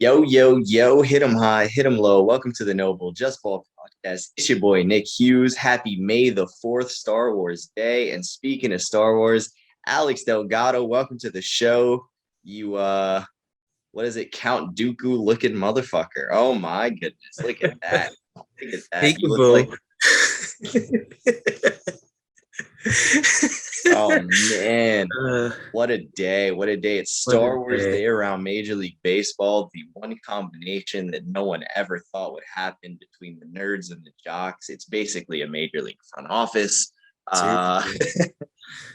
Yo, yo, yo, hit 'em high, hit 'em low. Welcome to the Noble Just Ball podcast. It's your boy, Nick Hughes. Happy May the 4th, Star Wars Day. And speaking of Star Wars, Alex Delgado, welcome to the show. You, what is it? Count Dooku looking motherfucker. Oh my goodness. Look at that. Look at that. You look like, Peekaboo. oh man. uh, What a day. What a day. It's what a Star Wars day. Day around Major League Baseball, the one combination that no one ever thought would happen between the nerds and the jocks. It's basically a Major League front office. Uh, Seriously.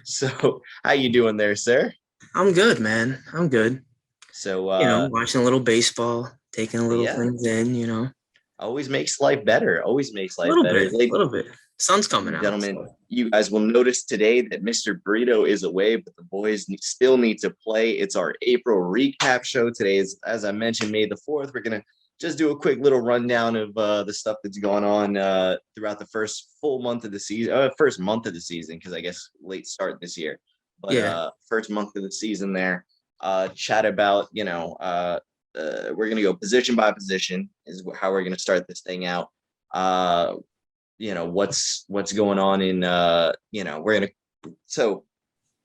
so how you doing there, sir? I'm good, man. I'm good. So Watching a little baseball, taking a little yeah, things in. always makes life better. Always makes A life little better. bit, a little bit. Sun's coming out. Gentlemen, So. you guys will notice today that Mr. Burrito is away, but the boys still need to play. It's our April recap show. Today is, as I mentioned, May the 4th. We're going to just do a quick little rundown of the stuff that's going on throughout the first full month of the season, first month of the season, because I guess late start this year. But Yeah. first month of the season there. Chat about, we're going to go position by position is how we're going to start this thing out. What's going on in so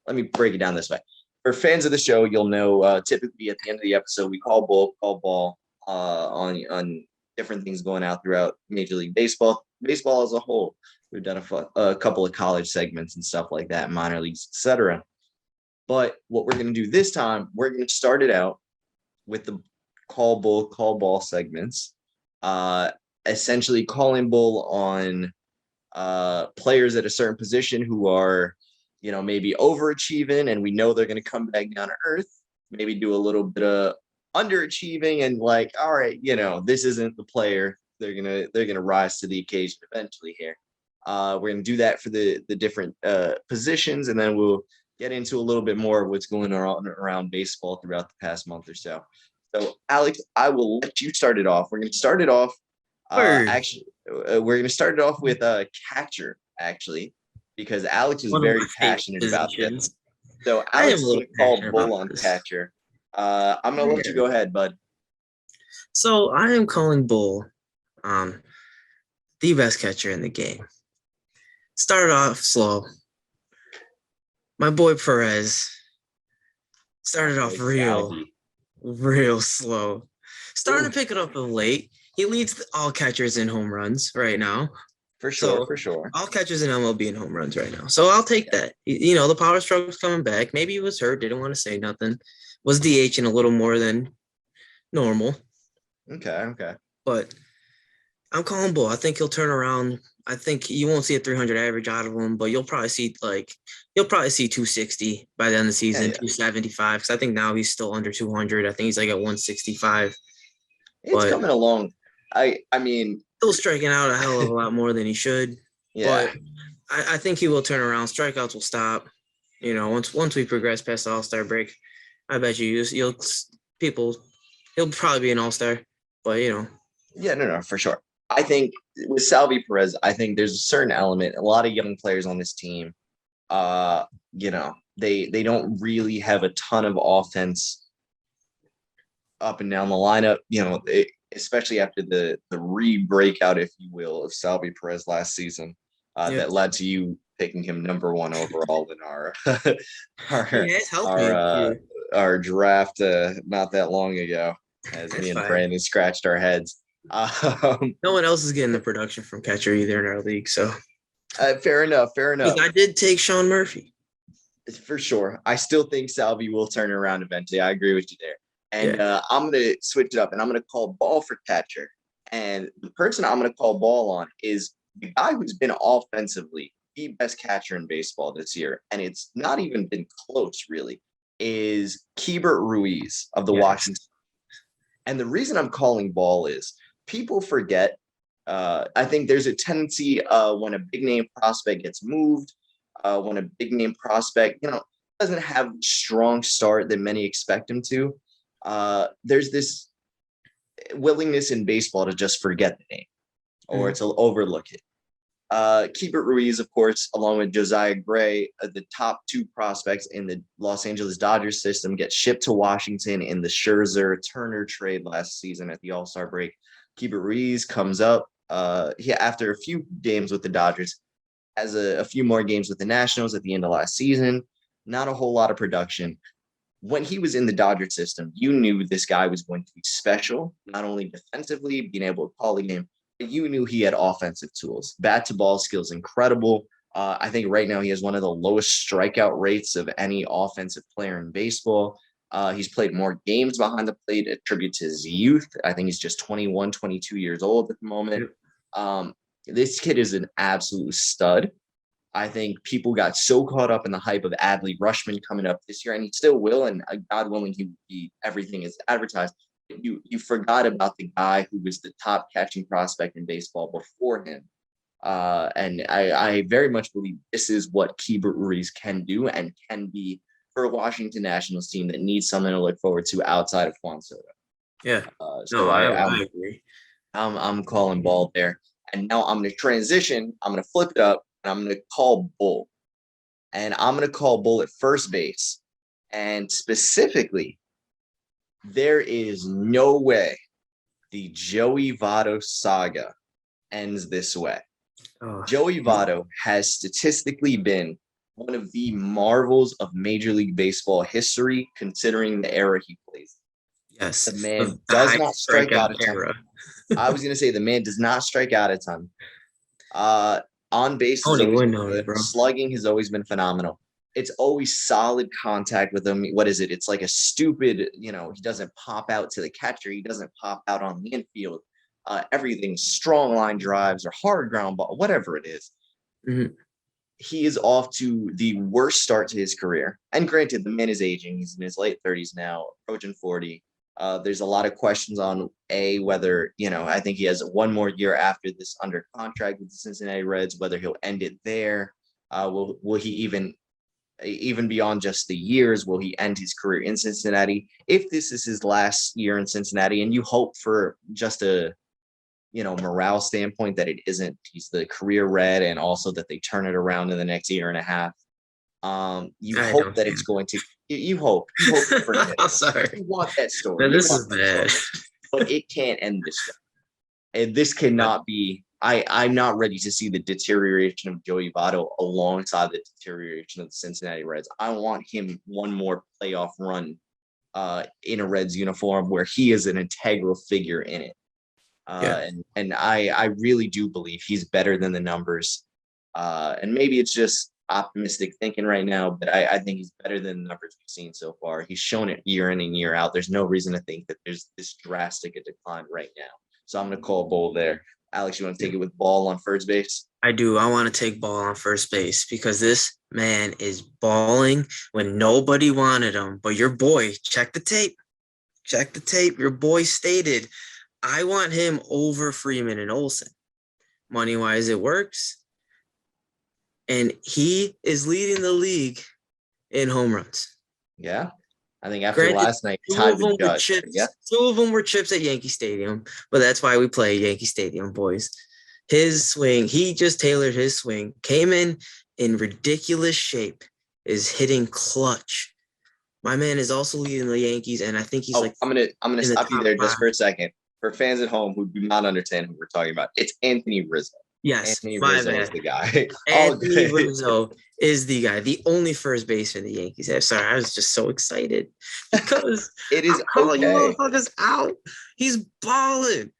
let me break it down this way. For fans of the show, you'll know typically at the end of the episode we call ball on different things going out throughout Major League Baseball as a whole. We've done a couple of college segments and stuff like that, minor leagues, etc. But what we're going to do this time, we're going to start it out with the call ball segments, essentially calling bull on players at a certain position who are, maybe overachieving, and we know they're going to come back down to earth. Maybe do a little bit of underachieving, and like, all right, this isn't the player. They're gonna rise to the occasion eventually here. We're gonna do that for the different positions, and then we'll get into a little bit more of what's going on around baseball throughout the past month or so. So, Alex, I will let you start it off. We're going to start it off. Word. We're going to start it off with a catcher, actually, because Alex is One of my very favorite passionate about this. positions. So, I am Alex a is little going to call passionate about bull on this. catcher. I'm going to let you go ahead, bud. So I am calling bull on the best catcher in the game. Started off slow. My boy Perez started off real slow. Starting to pick it up of late. He leads all catchers in home runs right now. For So sure. all catchers in MLB in home runs right now. So I'll take that. The power stroke's coming back. Maybe he was hurt, didn't want to say nothing. Was DHing a little more than normal. Okay. But I'm calling bull. I think he'll turn around. I think you won't see a 300 average out of him, but you'll probably see 260 by the end of the season, Yeah. 275. Because I think now he's still under 200. I think he's like at 165. It's But coming along. I mean, still striking out a hell of a lot more than he should. yeah. But I think he will turn around. Strikeouts will stop. Once we progress past the All-Star break, I bet he'll probably be an All-Star. But Yeah, no, for sure. I think with Salvi Perez, I think there's a certain element, a lot of young players on this team, they don't really have a ton of offense up and down the lineup, especially after the re-breakout, if you will, of Salvi Perez last season, yeah, that led to you picking him number one overall in our it's helped our me. our draft not that long ago, as That's me and fine. Brandon scratched our heads. No one else is getting the production from catcher either in our league. So Fair enough. because I did take Sean Murphy. For sure. I still think Salvi will turn around eventually. I agree with you there. And Yeah. I'm going to switch it up, and I'm going to call ball for catcher. And the person I'm going to call ball on is the guy who's been offensively the best catcher in baseball this year. And it's not even been close, really, is Keibert Ruiz of the Yes. Washington. And the reason I'm calling ball is people forget. I think there's a tendency when a big name prospect gets moved, when a big name prospect, doesn't have a strong start that many expect him to. There's this willingness in baseball to just forget the name or to overlook it. Keeper Ruiz, of course, along with Josiah Gray, the top two prospects in the Los Angeles Dodgers system, get shipped to Washington in the Scherzer Turner trade last season at the All-Star break. Keeper Ruiz comes up after a few games with the Dodgers, has a few more games with the Nationals at the end of last season. Not a whole lot of production. When he was in the Dodger system, you knew this guy was going to be special, not only defensively, being able to call the game, but you knew he had offensive tools. Bat to ball skills, incredible. I think right now he has one of the lowest strikeout rates of any offensive player in baseball. He's played more games behind the plate, attributed to his youth. I think he's just 21, 22 years old at the moment. This kid is an absolute stud. I think people got so caught up in the hype of Adley Rushman coming up this year, and he still will, and God willing, he will be everything is advertised. You forgot about the guy who was the top catching prospect in baseball before him. And I very much believe this is what Keeper Ruiz can do and can be for a Washington Nationals team that needs something to look forward to outside of Juan Soto. Yeah. So I agree. I'm calling ball there. And now I'm going to transition. I'm going to flip it up, and I'm going to call bull. And I'm going to call bull at first base. And specifically, there is no way the Joey Votto saga ends this way. Joey Votto has statistically been one of the marvels of Major League Baseball history, considering the era he plays. Yes. The man does not strike out a ton. I was going to say the man does not strike out a ton. On base is always been good. Slugging has always been phenomenal. It's always solid contact with him. What is it? It's like a stupid, he doesn't pop out to the catcher. He doesn't pop out on the infield. Everything, strong line drives or hard ground ball, whatever it is. Mm-hmm. He is off to the worst start to his career. And granted, the man is aging. He's in his late 30s now, approaching 40. There's a lot of questions on whether, I think he has one more year after this under contract with the Cincinnati Reds, whether he'll end it there. Will he even beyond just the years, will he end his career in Cincinnati? If this is his last year in Cincinnati, and you hope for just a, morale standpoint that it isn't, he's the career Red, and also that they turn it around in the next year and a half. You hope that it's going to. You hope for it. I'm sorry. You want that story. Man, this is bad. But it can't end this way. And this cannot be. I'm not ready to see the deterioration of Joey Votto alongside the deterioration of the Cincinnati Reds. I want him one more playoff run in a Reds uniform where he is an integral figure in it. And I really do believe he's better than the numbers. And maybe it's just optimistic thinking right now, but I think he's better than the numbers we've seen so far. He's shown it year in and year out. There's no reason to think that there's this drastic a decline right now. So I'm going to call bull there. Alex, you want to take it with ball on first base? I do. I want to take ball on first base because this man is balling when nobody wanted him. But your boy, check the tape. Check the tape. Your boy stated, I want him over Freeman and Olsen. Money-wise, it works. And he is leading the league in home runs. Yeah. I think after last night, two of them were chips at Yankee Stadium, but that's why we play Yankee Stadium, boys. His swing, he just tailored his swing, came in ridiculous shape, is hitting clutch. My man is also leading the Yankees, and I think he's I'm gonna stop you there just for a second. For fans at home who do not understand who we're talking about, it's Anthony Rizzo. Yes, Anthony Rizzo is the guy. Anthony Rizzo is the guy, the only first baseman the Yankees have. Sorry, I was just so excited because it is calling you motherfuckers out. He's balling.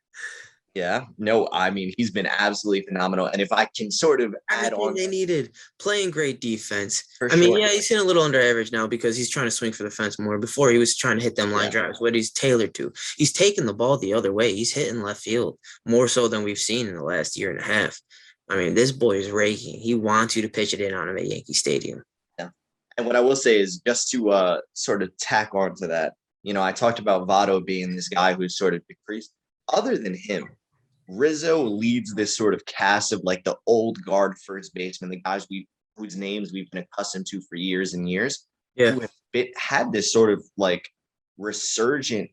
Yeah, no, I mean, he's been absolutely phenomenal. And if I can sort of add on, they needed playing great defense. He's hitting a little under average now because he's trying to swing for the fence more. Before he was trying to hit them line drives, what he's tailored to. He's taking the ball the other way. He's hitting left field more so than we've seen in the last year and a half. I mean, this boy is raking. He wants you to pitch it in on him at Yankee Stadium. Yeah. And what I will say is just to sort of tack on to that, I talked about Votto being this guy who's sort of decreased. Other than him, Rizzo leads this sort of cast of like the old guard first baseman, the guys whose names we've been accustomed to for years and years, who have had this sort of like resurgent,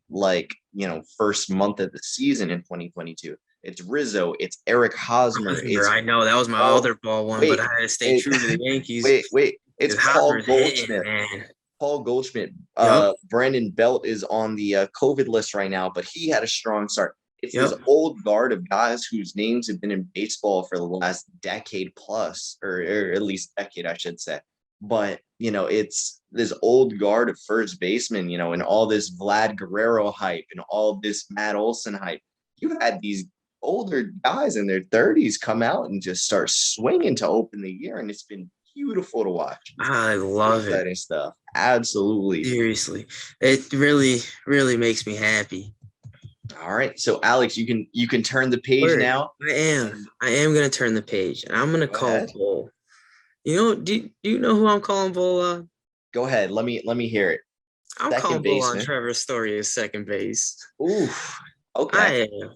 first month of the season in 2022. it's Rizzo, it's Eric Hosmer, Hosmer, it's I know that was my Paul. other ball one, but Wait, I had to stay it, true to the Yankees it's because Paul Hosmer's hitting, Goldschmidt. man. Paul Goldschmidt. Yep, Brandon Belt is on the COVID list right now, but he had a strong start. It's this yep. old guard of guys whose names have been in baseball for the last decade plus, or at least decade, I should say. But, it's this old guard of first baseman, and all this Vlad Guerrero hype and all this Matt Olson hype. You had these older guys in their 30s come out and just start swinging to open the year, and it's been beautiful to watch. I Very love it. exciting stuff. Absolutely. Seriously, it really, really makes me happy. All right. So Alex, you can turn the page Word, now. I am. And I am gonna turn the page, and I'm gonna go call ahead. Bull. Do you know who I'm calling Bull on? Go ahead. Let me hear it. I'm Second calling Bull on baseman. Trevor Story as second base. Oof. Okay. I am.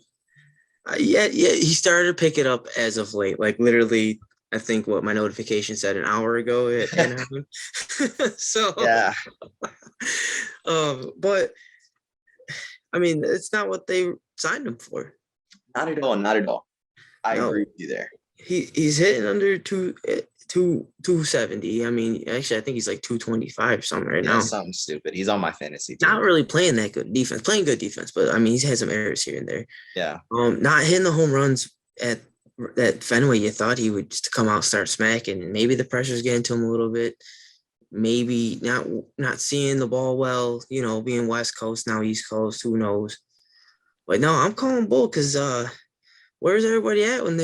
Yeah, yeah. He started to pick it up as of late. Like literally, I think what my notification said an hour ago at Anaheim. So, Yeah. but I mean, it's not what they signed him for. Not at all. Not at all. I agree No, with you there. he's hitting under 270. I mean, actually, I think he's like 225 or something right Yeah, now. something stupid. He's on my fantasy Not team. really playing that good defense, playing good defense, but I mean, he's had some errors here and there. Yeah. Not hitting the home runs at Fenway. You thought he would just come out and start smacking. Maybe the pressure's getting to him a little bit. Maybe not seeing the ball well. Being West Coast now East Coast. Who knows? But no, I'm calling Bull because where's everybody at when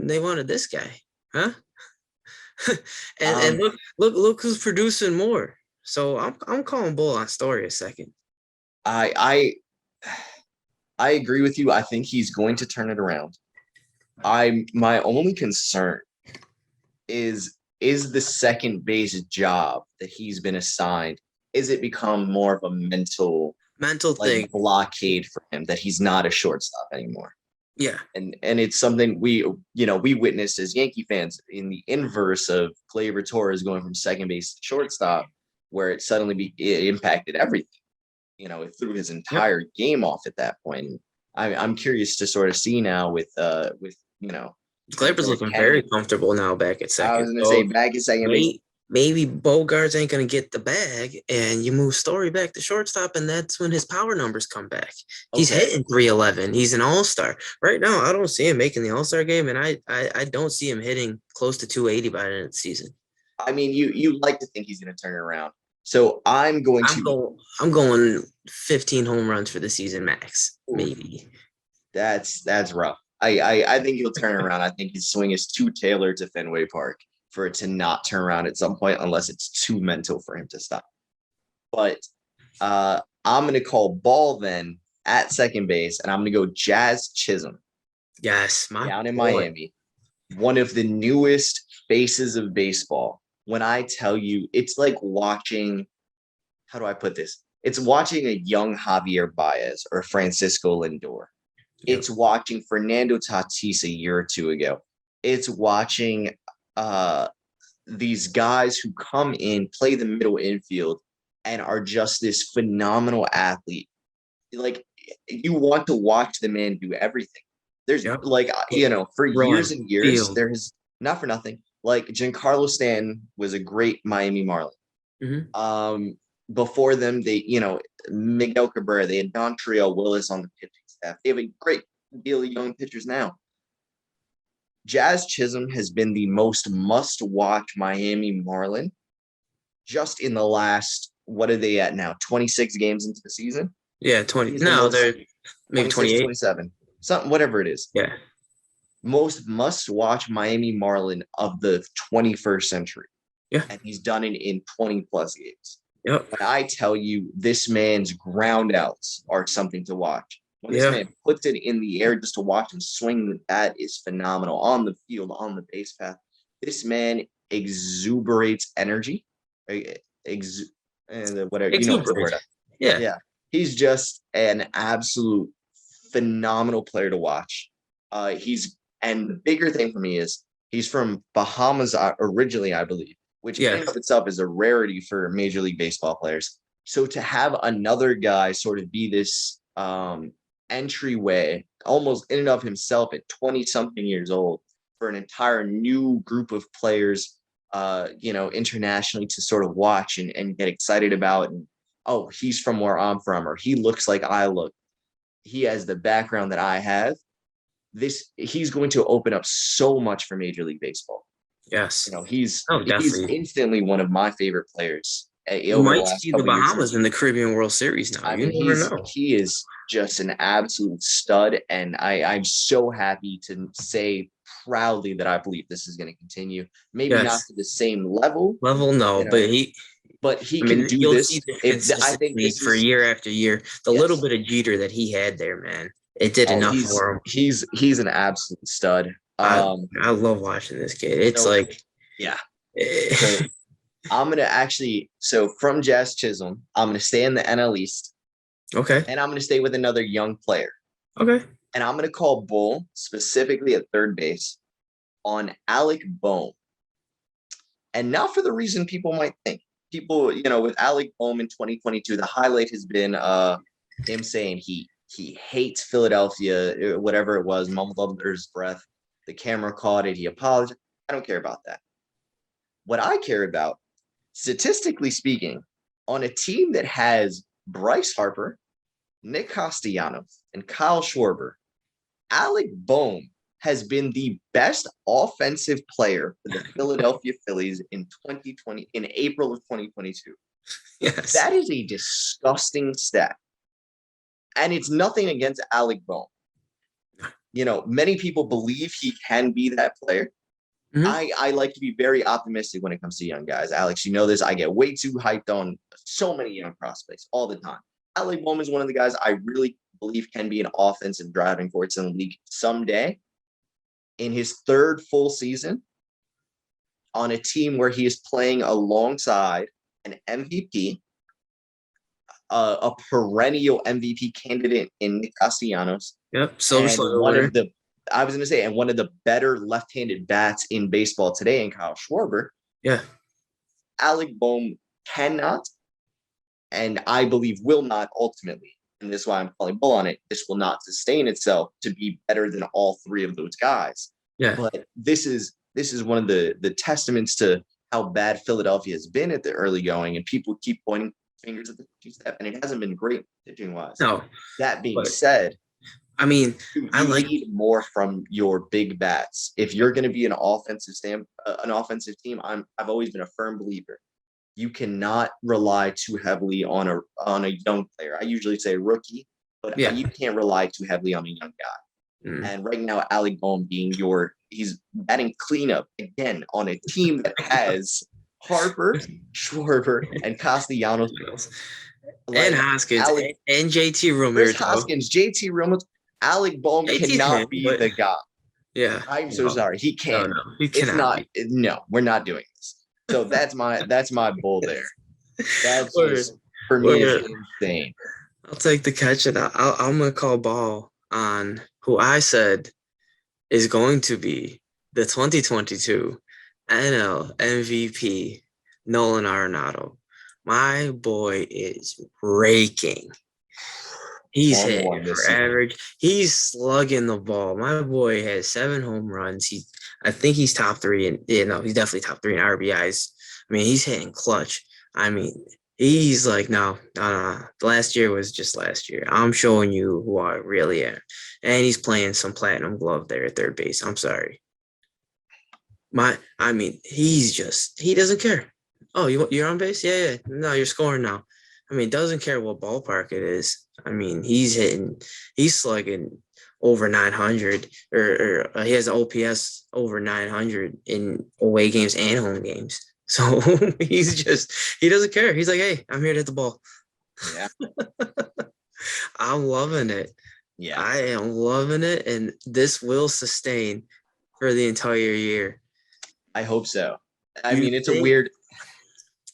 they wanted this guy, huh? and Um, look who's producing more. So I'm calling Bull on Story a second. I I agree with you. I think he's going to turn it around. My only concern is the second base job that he's been assigned. Is it become more of a Mental like thing. blockade for him that he's not a shortstop anymore? Yeah. And it's something we witnessed as Yankee fans in the inverse of Gleyber Torres going from second base to shortstop, where it suddenly it impacted everything. It threw his Yep. entire game off at that point. I'm curious to sort of see now with Kleber's Miller looking very Kennedy. comfortable now back at I was second. gonna say So back at second base. maybe Bogarts ain't gonna get the bag, and you move Story back to shortstop, and that's when his power numbers come back. He's Okay, hitting 311. He's an all-star. Right now, I don't see him making the all-star game, and I don't see him hitting close to 280 by the end of the season. I mean you like to think he's gonna turn it around. So I'm going to. I'm going 15 home runs for the season max, Oof, maybe. that's rough. I think he'll turn around. I think his swing is too tailored to Fenway Park for it to not turn around at some point unless it's too mental for him to stop. But I'm going to call ball then at second base, and I'm going to go Jazz Chisholm Yes, my down in boy. Miami, one of the newest faces of baseball. When I tell you, it's like watching, how do I put this? It's watching a young Javier Baez or Francisco Lindor. Yep. It's watching Fernando Tatis a year or two ago. It's watching uh, these guys who come in, play the middle infield, and are just this phenomenal athlete. Like you want to watch the man do everything. There's Yep. like for years Run, and years, field. there's not for nothing. Like Giancarlo Stanton was a great Miami Marlin. Mm-hmm. Before them, they Miguel Cabrera, they had Dontrell Willis on the pitching staff. They have a great deal of young pitchers now. Jazz Chisholm has been the most must-watch Miami Marlin just in the last, what are they at now? 26 games into the season? Yeah, 20. He's the No, most they're maybe 26, 28. 27, something, whatever it is. Yeah. Most must-watch Miami Marlin of the 21st century. Yeah. And he's done it in 20 plus games. Yep. When I tell you this man's ground outs are something to watch. When this Yeah. man puts it in the air just to watch him swing, that is phenomenal. On the field, on the base path, this man exuberates energy. And whatever, what's the Exuberant. word? Yeah. Yeah, he's just an absolute phenomenal player to watch. And the bigger thing for me is he's from Bahamas originally, I believe, which in Yeah. and of itself is a rarity for Major League Baseball players. So to have another guy sort of be this entryway almost in and of himself at 20 something years old for an entire new group of players, internationally to sort of watch and get excited about. And, oh, he's from where I'm from, or he looks like I look. He has the background that I have. He's going to open up so much for Major League Baseball. Yes. Oh, He's definitely. instantly one of my favorite players You over the might last see the couple of years. Bahamas in the Caribbean World Series now. I You mean, never know. he is just an absolute stud, and I'm so happy to say proudly that I believe this is going to continue. Maybe not Yes. to the same level, Level, no, you know, but but he I can mean, do you'll see this. this If I think consistently this for is year after year. The little yes. bit of Jeter that he had there, man, it did Oh, enough for him. he's an absolute stud. I I love watching this kid. It's So like, yeah. eh, So I'm gonna actually from Jazz Chisholm, I'm gonna stay in the NL East, okay, and I'm gonna stay with another young player, okay, and I'm gonna call bull specifically at third base on Alec Bohm, and not for the reason people might think. People, with Alec Bohm in 2022, the highlight has been him saying he hates Philadelphia, whatever it was, mumbled under his breath. The camera caught it. He apologized. I don't care about that. What I care about, statistically speaking, on a team that has Bryce Harper, Nick Castellanos, and Kyle Schwarber, Alec Bohm has been the best offensive player for the Philadelphia Phillies in 2020, in April of 2022. yes, That is a disgusting stat. And it's nothing against Alec Bohm. Many people believe he can be that player. hmm I like to be very optimistic when it comes to young guys. Alex, you know this. I get way too hyped on so many young prospects all the time. Alec Bohm is one of the guys I really believe can be an offensive driving force in the league someday. In his third full season on a team where he is playing alongside an MVP, a perennial MVP candidate in Nick Castellanos, yep. Silver and Slugger winner. one of the better left-handed bats in baseball today in Kyle Schwarber. Yeah, Alec Bohm cannot, and I believe will not ultimately, and this is why I'm calling bull on it, this will not sustain itself to be better than all three of those guys. yeah. But this is one of the testaments to how bad Philadelphia has been at the early going, and people keep pointing fingers at the pitching staff, and it hasn't been great pitching wise. No, That being but said, I mean, I you like. need more from your big bats if you're going to be an offensive team. I've always been a firm believer. You cannot rely too heavily on a young player. I usually say rookie, but Yeah. you can't rely too heavily on a young guy. Mm. And right now, Alec Bohm he's batting cleanup again on a team that has Harper, Schwarber, and Castellanos. And Like Hoskins Alec, and JT Chris Realmuto. Hoskins, JT Realmuto, Alec Bohm JT's him, cannot be but the guy. yeah. I'm so No, sorry. He no, can't no. be. He It's cannot not. be. No, we're not doing this. So that's my bull there. That's Word, just for me is word. insane. I'll take the catch, and I'm gonna call ball on who I said is going to be the 2022 NL MVP, Nolan Arenado. My boy is raking. He's On hitting one for this year. average. He's slugging the ball. My boy has 7 home runs. I think he's top three, and no, he's definitely top three in RBIs. I mean, he's hitting clutch. I mean, he's like, no, no, no. Last year was just last year. I'm showing you who I really am, and he's playing some platinum glove there at third base. I'm sorry. I mean, he doesn't care. Oh, you're on base? Yeah, yeah. No, you're scoring now. I mean, doesn't care what ballpark it is. I mean, he's slugging over 900, or he has an OPS over 900 in away games and home games. So he doesn't care. He's like, hey, I'm here to hit the ball. Yeah. I'm loving it. Yeah. I am loving it, and this will sustain for the entire year. I hope so. I You mean, it's a think? weird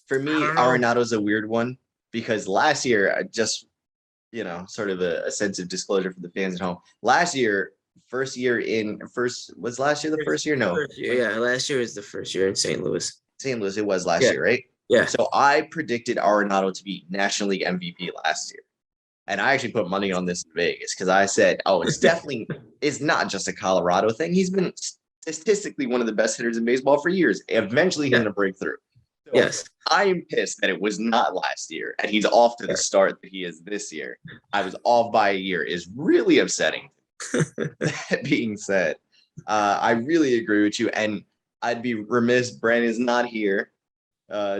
for I me. don't know. Arenado's a weird one because last year, I just sort of a sense of disclosure for the fans at home. Last year, was last year the first year? No, First year, yeah. Last year was the first year in St. Louis. St. Louis. It was last Yeah, year, right? yeah. So I predicted Arenado to be National League MVP last year. And I actually put money on this in Vegas because I said, oh, it's not just a Colorado thing. He's been statistically one of the best hitters in baseball for years. Eventually, he's Yeah. going to break through. So Yes. I am pissed that it was not last year and he's off to the start that he is this year. I was off by a year is really upsetting. That being said, I really agree with you. And I'd be remiss, Brandon's not here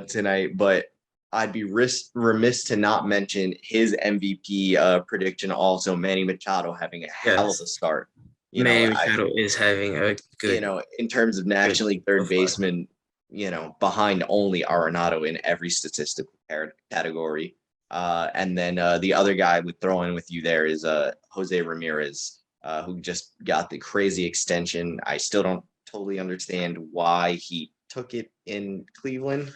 tonight, but I'd be remiss to not mention his MVP prediction also, Manny Machado having a hell of a Yes. start. Manny Machado is having a In terms of good National League so third far. baseman, behind only Arenado in every statistical category. And then the other guy I would throw in with you there is Jose Ramirez, who just got the crazy extension. I still don't totally understand why he took it in Cleveland.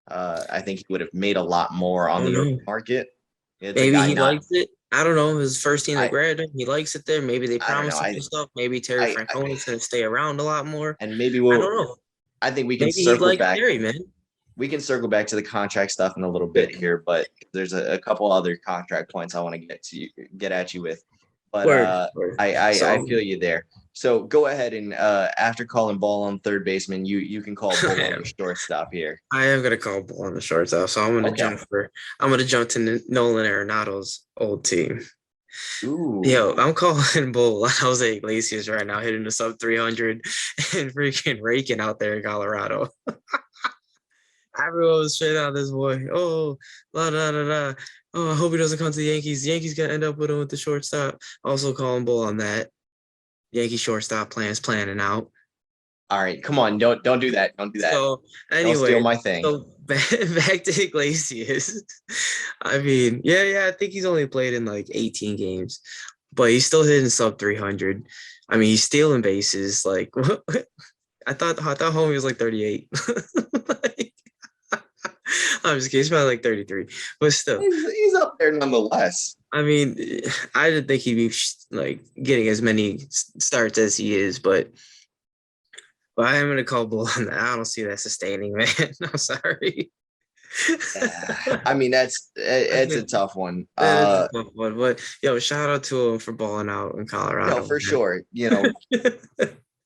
I think he would have made a lot more on Oh the open no. market. It's a Maybe guy he not. likes it. I don't know. His first team that I grabbed him, he likes it there. Maybe they I don't know. promised him some stuff. Maybe Terry I Francona's gonna stay around a lot more. and maybe I don't know. I think we can Maybe he circle likes back. Terry, man. We can circle back to the contract stuff in a little bit here, but there's a couple other contract points I want to get at you with. But Word, word. I So feel you there. So go ahead and after calling ball on third baseman, you can call bull on the shortstop here. I am gonna call ball on the shortstop. So Okay. I'm gonna jump to Nolan Arenado's old team. Ooh. Yo, I'm calling bull on Jose Iglesias right now, hitting the sub 300 and freaking raking out there in Colorado. Everyone was straight out this boy. Oh, la da da da. Oh, I hope he doesn't come to the Yankees. The Yankees gonna end up with him with the shortstop. Also calling bull on that. Yankee shortstop plans planning out. All right, come on, don't do that. Don't do that. So Don't steal anyway, my thing. so back to Iglesias. I mean, yeah, I think he's only played in like 18 games, but he's still hitting sub 300. I mean, he's stealing bases. Like, I thought homie was like 38. Like, I'm just kidding. He's probably like 33, but still. He's up there nonetheless. I mean, I didn't think he'd be like getting as many starts as he is, but I am gonna call bull on that. I don't see that sustaining, man. I'm sorry. Yeah, I mean it's a tough one. That is a tough one, but yo, shout out to him for balling out in No, Colorado. for sure.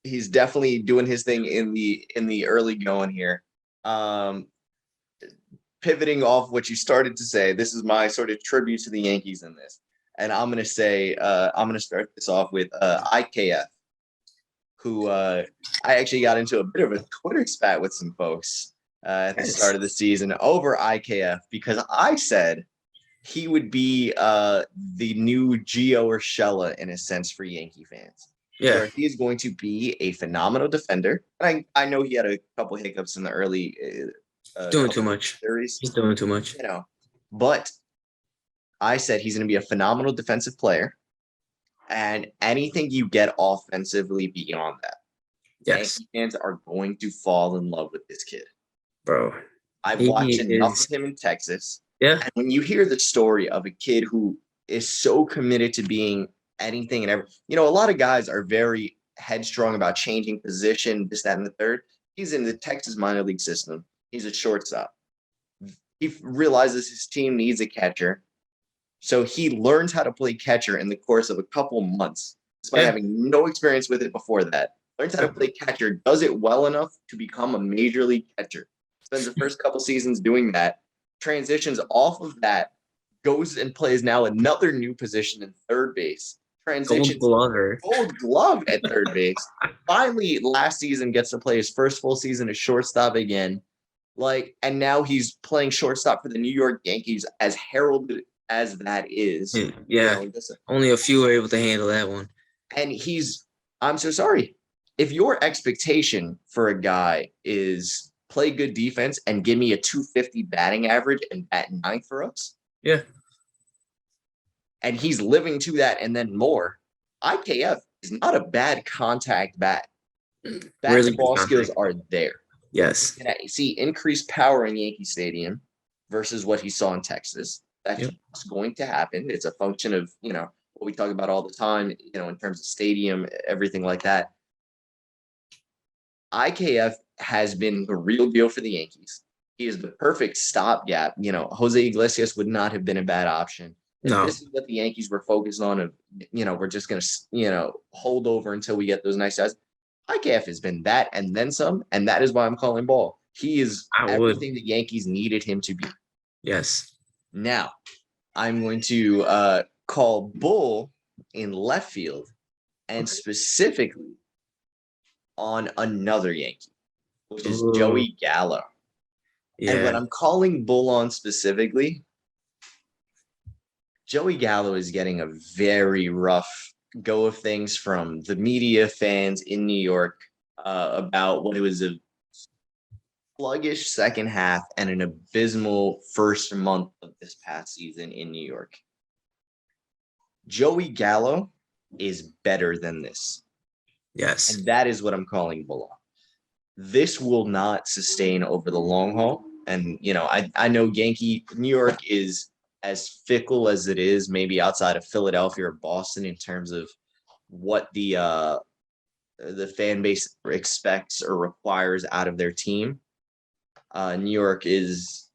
He's definitely doing his thing in the early going here. Um, Pivoting off what you started to say, this is my sort of tribute to the Yankees in this, and I'm gonna start this off with IKF, who I actually got into a bit of a Twitter spat with some folks at the Yes. start of the season over IKF because I said he would be the new Gio Urshela in a sense for Yankee fans, Yeah, where he is going to be a phenomenal defender. And I know he had a couple hiccups in the early doing too couple much. series, He's doing too much. but I said he's going to be a phenomenal defensive player, and anything you get offensively beyond that, Yes, Yankee fans are going to fall in love with this kid. bro. I've watched He enough of is. him in Texas. Yeah, And when you hear the story of a kid who is so committed to being anything and everything, a lot of guys are very headstrong about changing position, this, that, and the third. He's in the Texas minor league system. He's a shortstop. He realizes his team needs a catcher. So he learns how to play catcher in the course of a couple months, despite yeah. having no experience with it before that. Learns how to play catcher, does it well enough to become a major league catcher. Spends the first couple seasons doing that, transitions off of that, goes and plays now another new position in third base, Gold transitions Glover. gold glove at third base. Finally, last season gets to play his first full season as shortstop again. And now he's playing shortstop for the New York Yankees, as heralded as that is. Yeah, only a few were able to handle that one. And I'm so sorry. If your expectation for a guy is play good defense and give me a 250 batting average and bat ninth for us, Yeah, and he's living to that and then more, IKF is not a bad contact bat. Bat really to good ball skills contact. are there. Yes. And I see increased power in Yankee Stadium versus what he saw in Texas. That's Yep. just going to happen. It's a function of, what we talk about all the time, in terms of stadium, everything like that. IKF has been the real deal for the Yankees. He is the perfect stopgap. Jose Iglesias would not have been a bad option. if No. this is what the Yankees were focused on, of we're just gonna hold over until we get those nice guys. IKF has been that and then some, and that is why I'm calling ball. He is I would. everything the Yankees needed him to be. Yes. Now, I'm going to call bull in left field, and specifically on another Yankee, which is Ooh, Joey Gallo. And yeah. what I'm calling bull on specifically, Joey Gallo is getting a very rough go of things from the media, fans in New York, about what it was a sluggish second half and an abysmal first month of this past season in New York. Joey Gallo is better than this. Yes. And that is what I'm calling bull on. This will not sustain over the long haul. And, I know New York is as fickle as it is, maybe outside of Philadelphia or Boston, in terms of what the fan base expects or requires out of their team. New York is,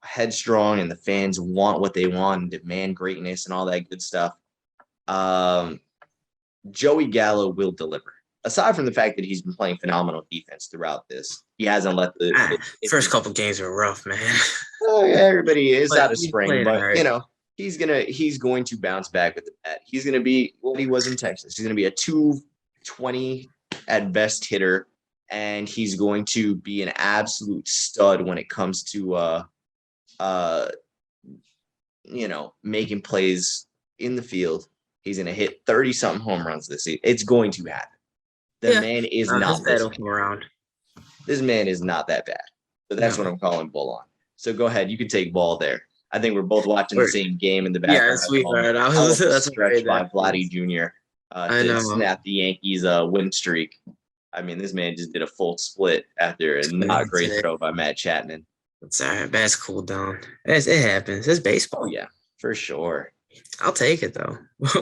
headstrong, and the fans want what they want and demand greatness and all that good stuff. Joey Gallo will deliver. Aside from the fact that he's been playing phenomenal defense throughout this, he hasn't let the First couple games were rough, man. everybody is But out of he's spring, playing but hard. he's going to bounce back with the bat. He's gonna be what he was in Texas. He's gonna be a 220 at best hitter, and he's going to be an absolute stud when it comes to uh making plays in the field. He's gonna hit 30 something home runs this season. It's going to happen. The Yeah. man is His not bat this will come around. This man is not that bad. So that's No. what I'm calling bull on. So go ahead. You can take ball there. I think we're both watching the same game in the background Yes, at we home. are. Hell of a That's what I stretch made by that. Vladdy Jr. I To know. snap the Yankees win streak. I mean, this man just did a full split after a not great Today. throw by Matt Chapman. It's all right. Bats cool down. It happens. It's Oh baseball. yeah, for sure. I'll take it though.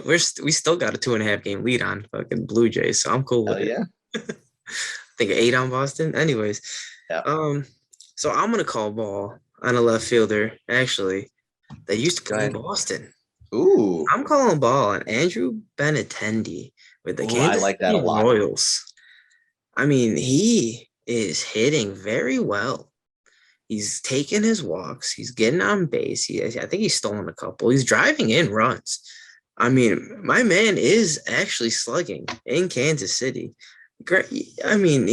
We still got a 2.5 game lead on fucking Blue Jays, so I'm cool with Hell it. yeah. I think 8 on Boston. Anyways, Yeah. so I'm gonna call ball on a left fielder. Actually, they used to Go play in ahead. Boston. Ooh. I'm calling ball on Andrew Benintendi with the Ooh, I Kansas like that a City lot. Royals. I mean, he is hitting very well. He's taking his walks. He's getting on base. I think he's stolen a couple. He's driving in runs. I mean, my man is actually slugging in Kansas City. Great. I mean,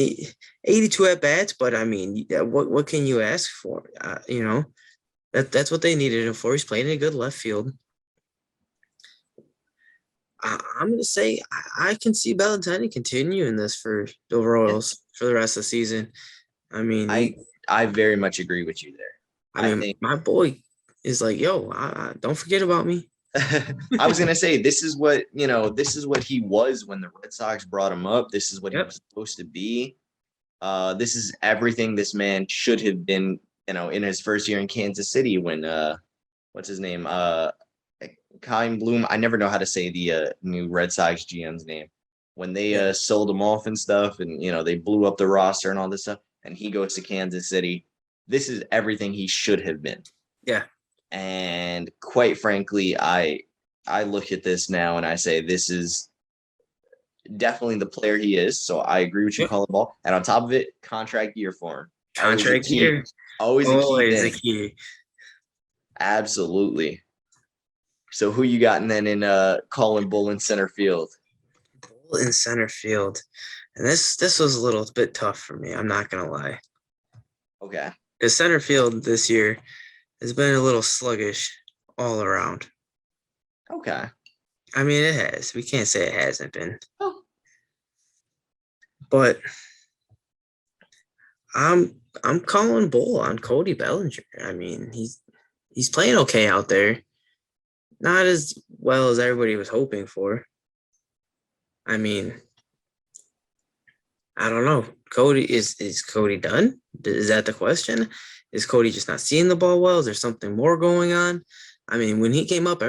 82 at bats, but I mean, what can you ask for? That's what they needed him for. He's playing a good left field. I'm going to say I can see Belintendi continuing this for the Yeah. Royals for the rest of the season. I mean, I very much agree with you there. I I mean, think my boy is like, yo, don't forget about me. I was gonna say this is what he was when the Red Sox brought him up. This is what he Yep. was supposed to be. This is everything this man should have been, in his first year in Kansas City when what's his name? Kyle Bloom. I never know how to say the new Red Sox GM's name. When they Yeah. sold him off and stuff, and they blew up the roster and all this stuff, and he goes to Kansas City. This is everything he should have been. Yeah. And quite frankly, I look at this now and I say this is definitely the player he is. So I agree with you, Yep. calling ball. And on top of it, contract year for him. Contract year. Always a key Always a thing. key. Absolutely. So who you got then in calling bull in center field? Bull in center field. And this was a little bit tough for me. I'm not gonna lie. Okay. Because center field this year has been a little sluggish all around. Okay. I mean, it has. We can't say it hasn't been. Oh. But I'm calling bull on Cody Bellinger. I mean, he's playing okay out there. Not as well as everybody was hoping for. I mean, I don't know. Cody is Cody done? Is that the question? Is Cody just not seeing the ball well? Is there something more going on? I mean, when he came up, he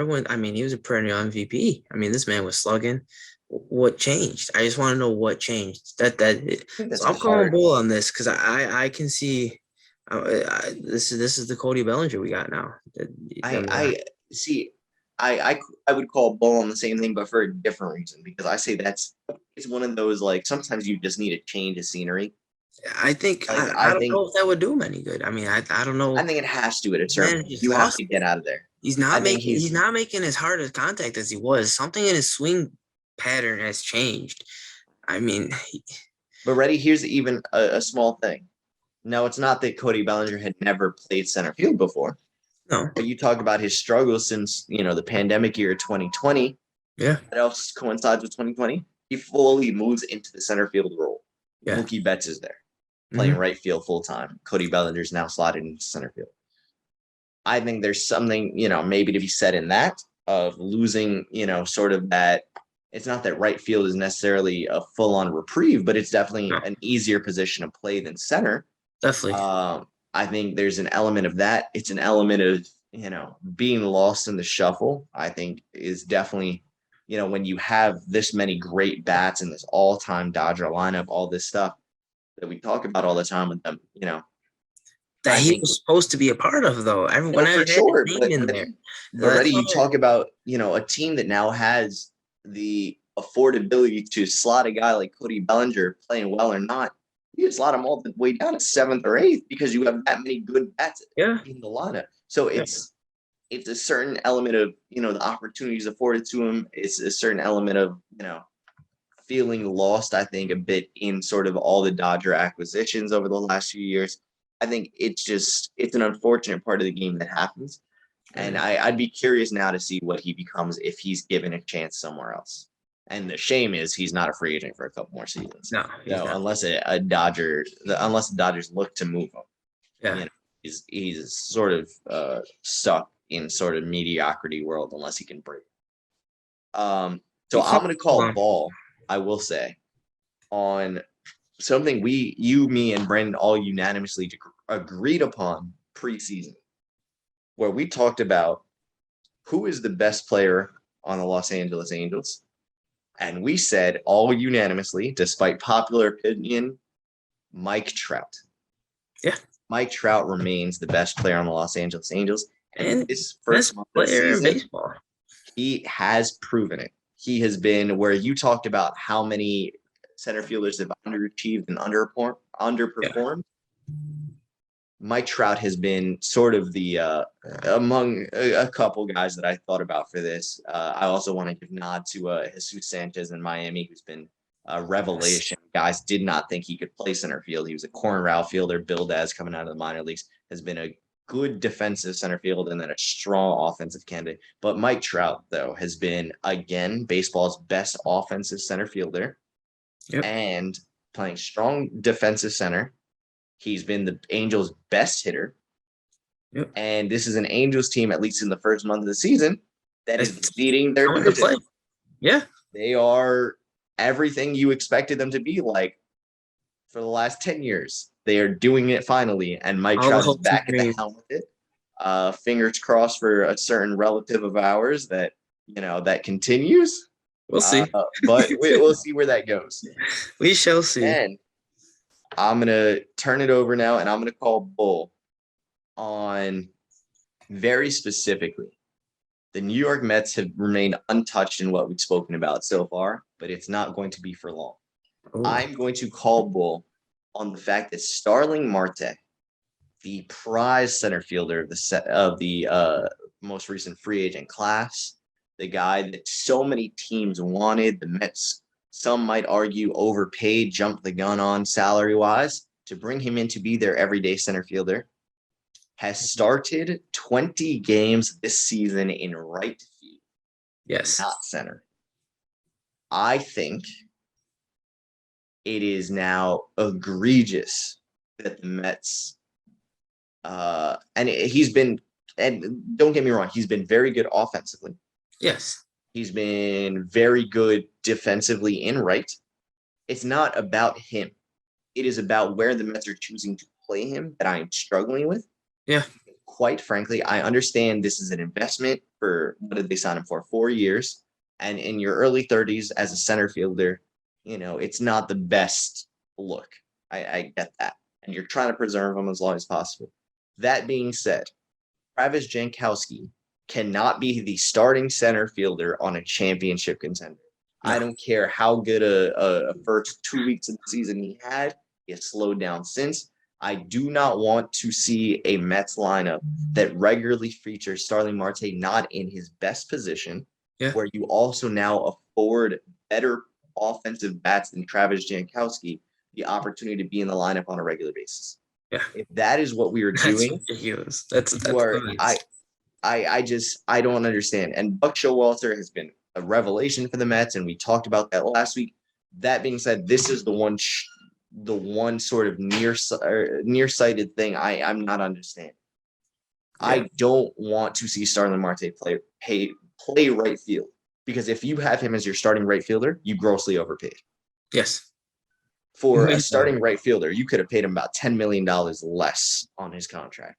was a perennial MVP. I mean, this man was slugging. What changed? I just want to know what changed. I think that's So I'm calling hard. bull on this because I can see this is the Cody Bellinger we got now. I see. I would call Bull on the same thing, but for a different reason, because I say it's one of those, like, sometimes you just need a change of scenery. I think Like I don't know if that would do him any good. I mean, I don't know. I think it has to at a certain Man point. just You have lost to it. get out of there. He's I not think making he's he's not making as hard a contact as he was. Something in his swing pattern has changed. I mean, but ready. Here's even a small thing. No, it's not that Cody Bellinger had never played center field before, no, but you talk about his struggles since the pandemic year 2020. yeah, That else coincides with 2020. He fully moves into the center field role. yeah, Mookie Betts is there playing hmm right field full time. Cody Bellinger's now slotted into center field. I think there's something, maybe to be said in that of losing, sort of that. It's not that right field is necessarily a full on reprieve, but it's definitely no, an easier position to play than center. definitely, I think there's an element of that. It's an element of, being lost in the shuffle, I think is definitely, when you have this many great bats in this all time Dodger lineup, all this stuff that we talk about all the time with them, that I he think was supposed to be a part of though. Everyone no, had for his sure. name in there. But That's ready, why, you talk about, a team that now has the affordability to slot a guy like Cody Bellinger playing well or not. You can slot him all the way down to seventh or eighth because you have that many good bats yeah, in the lineup. So yeah, it's a certain element of, the opportunities afforded to him. It's a certain element of, feeling lost, I think, a bit in sort of all the Dodger acquisitions over the last few years. I think it's an unfortunate part of the game that happens. And yeah. I'd be curious now to see what he becomes if he's given a chance somewhere else. And the shame is he's not a free agent for a couple more seasons. No, he's So not. unless the Dodgers look to move him, Yeah, he's sort of stuck in sort of mediocrity world unless he can break. So you I'm call gonna call um, ball, I will say, on something me, and Brandon all unanimously agreed upon preseason, where we talked about who is the best player on the Los Angeles Angels. And we said all unanimously, despite popular opinion, Mike Trout. yeah, Mike Trout remains the best player on the Los Angeles Angels. And and this first best month of the player in season, baseball. he has proven it. He has been where you talked about how many center fielders have underachieved and Yeah, underperformed. Mike Trout has been sort of the among a couple guys that I thought about for this. I also want to give nod to Jesus Sanchez in Miami, who's been a yes, revelation. Guys did not think he could play center field. He was a corner outfielder, billed as coming out of the minor leagues. Has been a good defensive center field and then a strong offensive candidate. But Mike Trout, though, has been again baseball's best offensive center fielder yep, and playing strong defensive center. He's been the Angels' best hitter. yep. And this is an Angels team, at least in the first month of the season, that is It's leading their coming to division. play. Yeah, They are everything you expected them to be like for the last 10 years. They are doing it finally. And Mike all the Trout is hopes and back at the dreams. helm with it. Fingers crossed for a certain relative of ours that, that continues. We'll see. But we'll see where that goes. We shall see. And I'm going to turn it over now and I'm going to call Bull on very specifically. The New York Mets have remained untouched in what we've spoken about so far, but it's not going to be for long. Oh, I'm going to call bull on the fact that Starling Marte, the prize center fielder of the most recent free agent class, the guy that so many teams wanted, the Mets, some might argue, overpaid, jumped the gun on salary wise to bring him in to be their everyday center fielder, has started 20 games this season in right field, yes, not center. I think it is now egregious that the Mets, and don't get me wrong, he's been very good offensively. yes, He's been very good defensively in right. It's not about him. It is about where the Mets are choosing to play him that I'm struggling with. yeah, Quite frankly, I understand this is an investment for what did they sign him for? 4 years. And in your early 30s as a center fielder, it's not the best look. I get that. And you're trying to preserve him as long as possible. That being said, Travis Jankowski cannot be the starting center fielder on a championship contender. I No. don't care how good a first 2 weeks of the season he had. He has slowed down since. I do not want to see a Mets lineup that regularly features Starling Marte not in his best position, Yeah. where you also now afford better offensive bats than Travis Jankowski the opportunity to be in the lineup on a regular basis. Yeah. If that is what we are That's doing, ridiculous. That's you are nuts. I don't understand. And Buck Showalter has been a revelation for the Mets, and we talked about that last week. That being said, this is the one sort of nearsighted thing I'm not understanding. Yeah. I don't want to see Starlin Marte play right field, because if you have him as your starting right fielder, you grossly overpaid. Yes. For a starting right fielder, you could have paid him about $10 million less on his contract.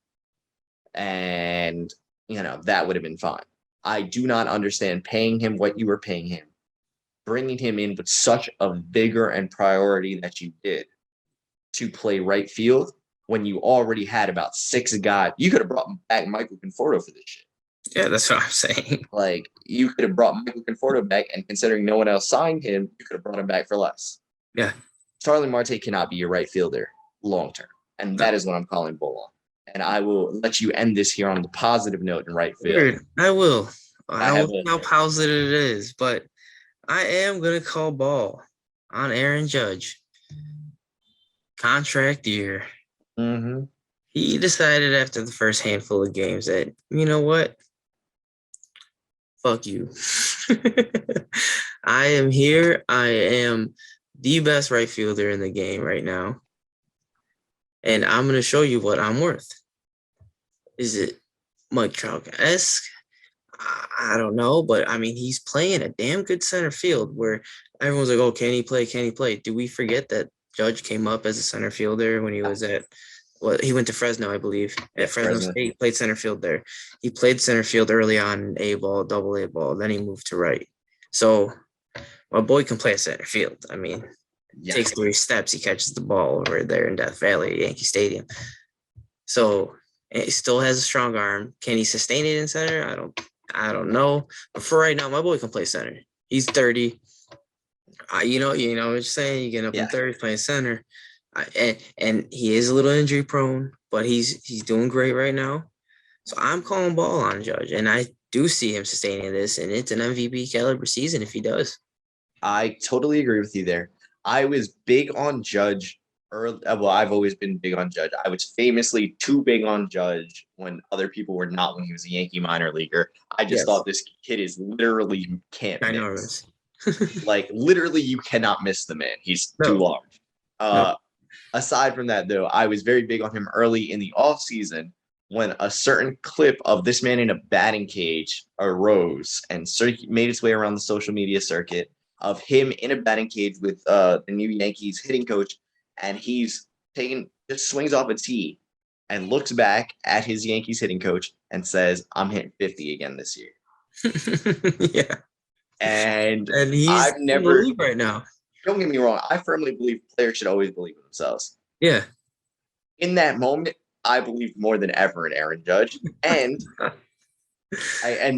And, that would have been fine. I do not understand paying him what you were paying him, bringing him in with such a vigor and priority that you did to play right field when you already had about 6 guys. You could have brought back Michael Conforto for this shit. Yeah, that's what I'm saying. Like, you could have brought Michael Conforto back, and considering no one else signed him, you could have brought him back for less. Yeah. Starling Marte cannot be your right fielder long term. And that is what I'm calling bull on. And I will let you end this here on the positive note in right field. Weird. I will. I have don't know how positive it is, but I am going to call ball on Aaron Judge. Contract year. Mm-hmm. He decided after the first handful of games that, you know what? Fuck you. I am here. I am the best right fielder in the game right now. And I'm going to show you what I'm worth. Is it Mike Trout-esque? I don't know, but I mean, he's playing a damn good center field where everyone's like, oh, can he play? Can he play? Do we forget that Judge came up as a center fielder when he was at, he went to Fresno, I believe. At Fresno State, played center field there. He played center field early on in A ball, double A ball. Then he moved to right. So my boy can play center field. I mean, takes 3 steps, he catches the ball over there in Death Valley at Yankee Stadium. So he still has a strong arm. Can he sustain it in center? I don't know. But for right now, my boy can play center. He's 30. You know what you're saying? You get up in 30 playing center. And he is a little injury prone, but he's doing great right now. So I'm calling ball on Judge, and I do see him sustaining this, and it's an MVP caliber season if he does. I totally agree with you there. I was big on Judge early. Well, I've always been big on Judge. I was famously too big on Judge when other people were not, when he was a Yankee minor leaguer. I just thought this kid is literally can't miss. Like, literally, you cannot miss the man. He's too large. Aside from that, though, I was very big on him early in the offseason when a certain clip of this man in a batting cage arose and made its way around the social media circuit of him in a batting cage with the new Yankees hitting coach, and he's just swings off a tee and looks back at his Yankees hitting coach and says, "I'm hitting 50 again this year." Yeah. And he's I've never, in the league right now. Don't get me wrong, I firmly believe players should always believe in themselves. Yeah. In that moment, I believed more than ever in Aaron Judge. And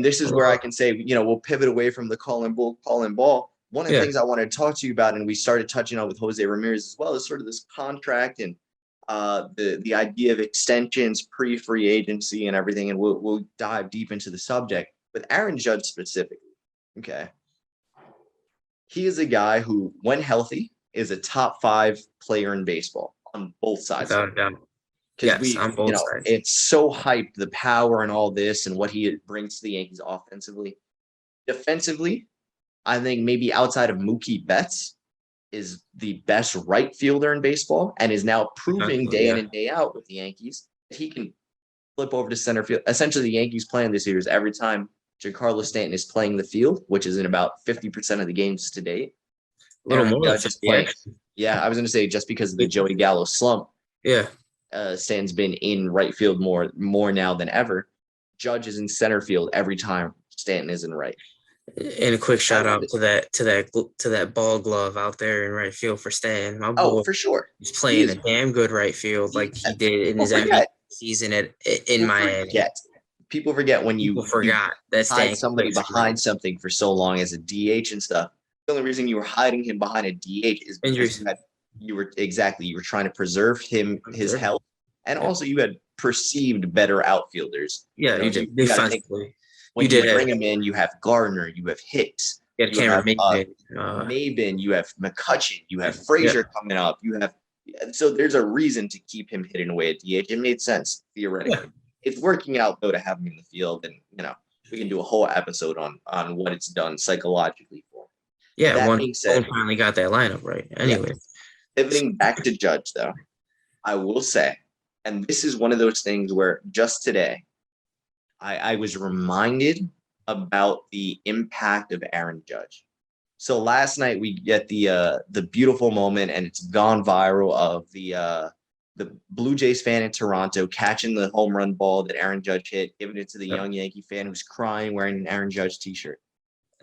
this is where I can say, we'll pivot away from the call and ball. One of the things I wanted to talk to you about, and we started touching on with Jose Ramirez as well, is sort of this contract and the idea of extensions, pre-free agency, and everything. And we'll dive deep into the subject. With Aaron Judge specifically, okay, he is a guy who, when healthy, is a top 5 player in baseball on both sides. Without a doubt. Because on both sides. It's so hyped, the power and all this and what he brings to the Yankees offensively. Defensively, I think maybe outside of Mookie Betts is the best right fielder in baseball and is now proving day in and day out with the Yankees that he can flip over to center field. Essentially, the Yankees plan this year is every time Giancarlo Stanton is playing the field, which is in about 50% of the games to date. A little more than 50, playing. Yeah, I was going to say just because of the Joey Gallo slump. Yeah. Stan's been in right field more now than ever. Judge is in center field every time Stanton is in right. And a quick shout out to that ball glove out there in right field for Stan. My boy, for sure, he's playing a damn good right field like he did in his MVP season in Miami. people forget when People you forgot that's the hide Yankee somebody players' behind something for so long as a DH and stuff. The only reason you were hiding him behind a DH is because injuries. you were trying to preserve his health, and Yeah. also you had perceived better outfilders. Yeah, You know, you you, did you got to think defensively. You when you did have bring him in, you have Gardner, you have Hicks, you had you Cameron have Maven. Maben, you have McCutcheon, you have Yeah, Frazier coming up, you have so there's a reason to keep him hitting away at DH. It made sense yeah, theoretically. It's working out though to have him in the field, and we can do a whole episode on what it's done psychologically for him. yeah. That One being Bone said, finally got that lineup right. yeah, Anyway, pivoting back to Judge though, I will say, and this is one of those things where just today I was reminded about the impact of Aaron Judge. So last night we get the beautiful moment, and it's gone viral of the Blue Jays fan in Toronto catching the home run ball that Aaron Judge hit, giving it to the yeah. young Yankee fan who's crying wearing an Aaron Judge t-shirt.